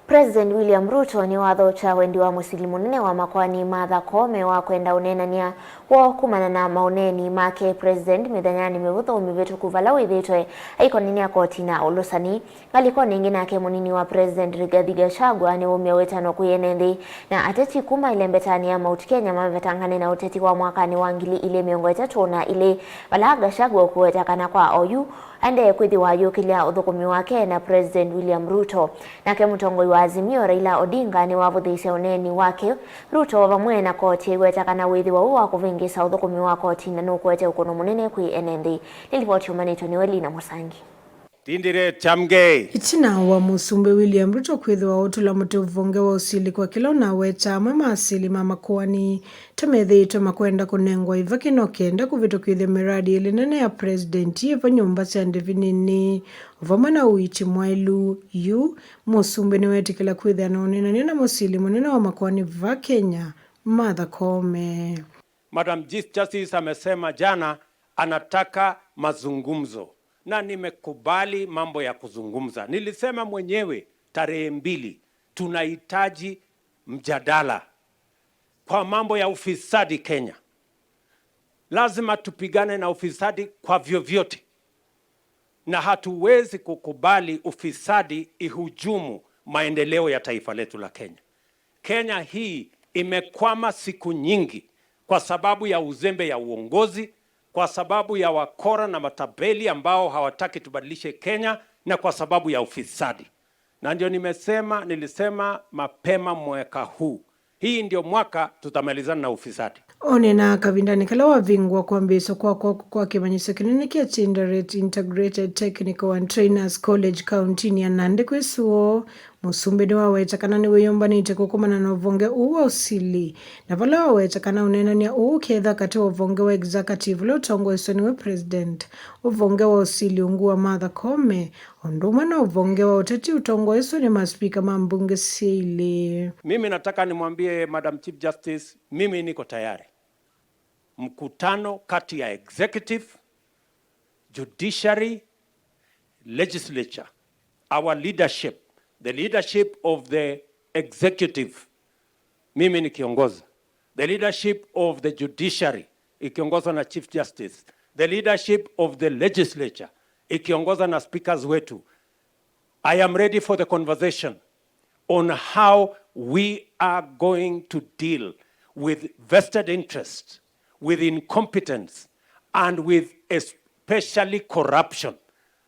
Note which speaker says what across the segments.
Speaker 1: President William Ruto ni wathocha wendi wa musili munene wa Makoani Martha Koome wa kwenda uneenan'ya wo kumana na mauneni make President mithanyani mivutho mivitu kuvala withitwe aikonini koti na ulusani ngaliko ningi nake munini wa President Rigathi Gachagua ni umia wetano kuyene nthi na ateti kuma ile mbetani ya Mount Kenya mavetangane na uteti wa mwakani wa ngili ile miongo itatu na ile bala Gachagua kuweta kana kwa oyu ande kwithi wa yukilia uthukumi wake na President William Ruto nake Mutongoi wa Azimio Raila Odinga ni Aivuthiisya uneni wake Ruto vamwe na koti igwetakana withi wa uwa kuvingisa uthukumi wa koti na nukuete ukono munene kwi enendi lilipoti umanito ni Welina Musangi
Speaker 2: Tindire chamge
Speaker 3: itina wa musumbe William Ruto kwithwa utula mutuvonge wa usili kwa kila unaweta mama asili mama Makoani tamethitwe makwenda kunengwa ivakino kenda kuvitukithia miradi ile nene ya president yiva nyumba cia ndivinini vamana uiti mwailu yu musumbe ni wetikila kwithia na uneenan'ya na musili munene wa Makoani va Kenya Martha Koome.
Speaker 2: Madam Justice amesema jana anataka mazungumzo na nimekubali mambo ya kuzungumza. Nilisema mwenyewe tarehe 2 tunahitaji mjadala kwa mambo ya ufisadi Kenya. Lazima tupigane na ufisadi kwa vyovyote, na hatuwezi kukubali ufisadi ihujumu maendeleo ya taifa letu la Kenya. Kenya hii imekwama siku nyingi kwa sababu ya uzembe ya uongozi, kwa sababu ya wakora na matabeli ambao hawataki tubadilishe Kenya, na kwa sababu ya ufisadi. Na ndio nilisema mapema mwaka huu, hii ndio mwaka tutamalizana na ufisadi.
Speaker 3: Onena kavindani kala wavingwa kwambiso kwa kimanyiso kinene kia Tinderet Integrated Technical and Trainers College County ya Nandi kwesuo musumbe ni wawetakana ni weyombanite kukumana na uvonge uwa usili na vala wawetakana uneenan'ya ketha kati uvonge wa executive lo tongoeswa niwe president uvonge wa usili unguwa Martha Koome onduma na uvonge wa uteti utongoeswa ni maspika mambunge sili.
Speaker 2: Mimi nataka nimwambie Madam Chief Justice, mimi niko tayari. Mkutano kati ya executive, judiciary, legislature, our leadership, the leadership of the executive, mimi nikiongoza, the leadership of the judiciary ikiongozwa na Chief Justice, the leadership of the legislature ikiongozwa na speakers wetu. I am ready for the conversation on how we are going to deal with vested interest, with incompetence, and with especially corruption,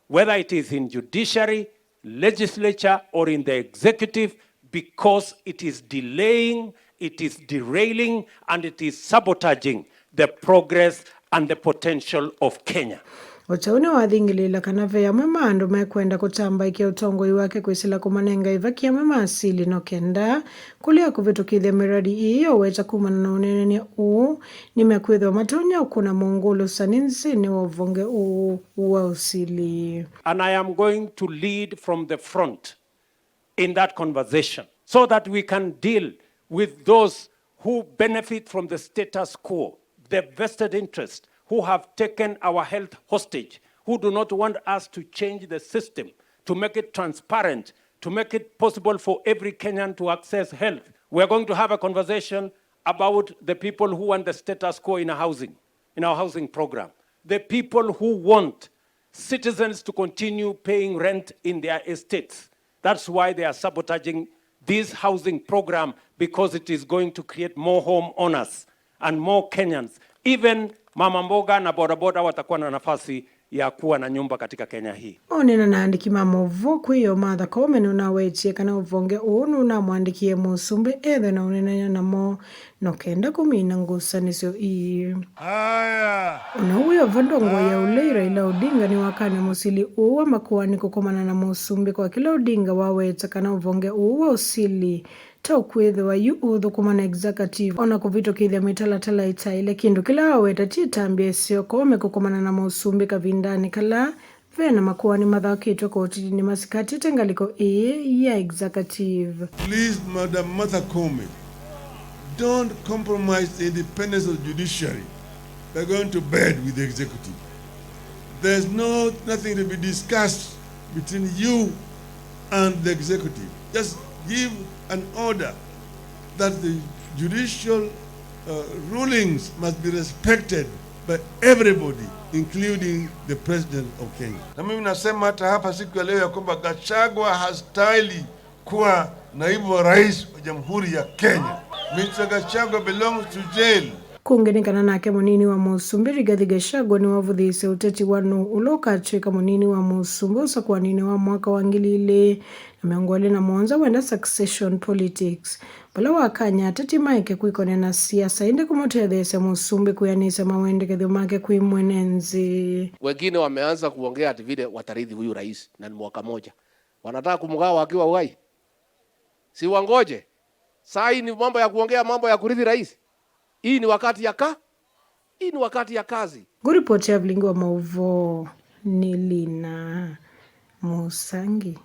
Speaker 2: whether it is in judiciary, legislature, or in the executive, because it is delaying, it is derailing, and it is sabotaging the progress and the potential of Kenya.
Speaker 3: Wachaune wathingilila kanave ya mamando mekwenda kutamba ikia utongoi wake kwisila kumanenga ivakia mama asili no kenda kulia kuvitukithia miradi iyo weta kumana na uneenan'ya ni mekwithwa matonya ukuna mungulu saninsi ni wavonge wa usili.
Speaker 2: And I am going to lead from the front in that conversation so that we can deal with those who benefit from the status quo, the vested interest, who have taken our health hostage, who do not want us to change the system, to make it transparent, to make it possible for every Kenyan to access health. We are going to have a conversation about the people who want the status quo in our housing program. The people who want citizens to continue paying rent in their estates. That's why they are sabotaging this housing program, because it is going to create more home owners and more Kenyans. Even mama mboga na bodaboda watakuwa na nafasi ya kuwa na nyumba katika Kenya hii.
Speaker 3: Onena naandiki mama uvo kwiyo Martha Koome nunawetie kana uvonge unu na mwandikie musumbe ethe na uneenan'ya namo no kenda kumina ngusanisyo ii. Una uyo vandongo ya ule Raila Odinga ni wakane musili uwa Makoani kukomana na musumbe kwa kila Odinga waweta kana uvonge uwa usili kwithwa yu uthukumana executive ona kuvitukithia mitalatala itaile kindu kila waweta Itambya sio Koome kukomana na musumbe kavindani kala vena Makoani mathakitwe kotini masikati tengaliko ya executive.
Speaker 4: Please, Madam Martha Koome, don't compromise the independence of the judiciary by going to bed with the executive. There's nothing to be discussed between you and the executive. Just give an order that the judicial rulings must be respected by everybody, including the President of Kenya. Na mimi nasema hata hapa siku ya leo ya kwamba Gachagua hastahili kuwa naibu wa rais wa Jamhuri ya Kenya. Mr. Gachagua belongs to jail.
Speaker 3: Kuneenan'ya nake munini wa musumbi Rigathi Gachagua ni Aivuthiisya uteti wanu ulokatwika munini wa musumbi usakwanini wa mwaka wa 2021 wenda succession politics bala wakanya ateti maike kwikonena siasa inde kumutethesya musumbi kuyanisya mawendekethyo make kwi mwenenzi.
Speaker 5: Wengine wameanza kuongea ati vile watarithi huyu rais na ni mwaka moja. Wanataka kumgawa akiwa uhai. Si wangoje. Saa hii ni mambo ya kuongea mambo ya kurithi rais. Hii ni wakati ya kazi.
Speaker 3: Guripoti ya Vlingi wa Mauvo ni Lina Musangi.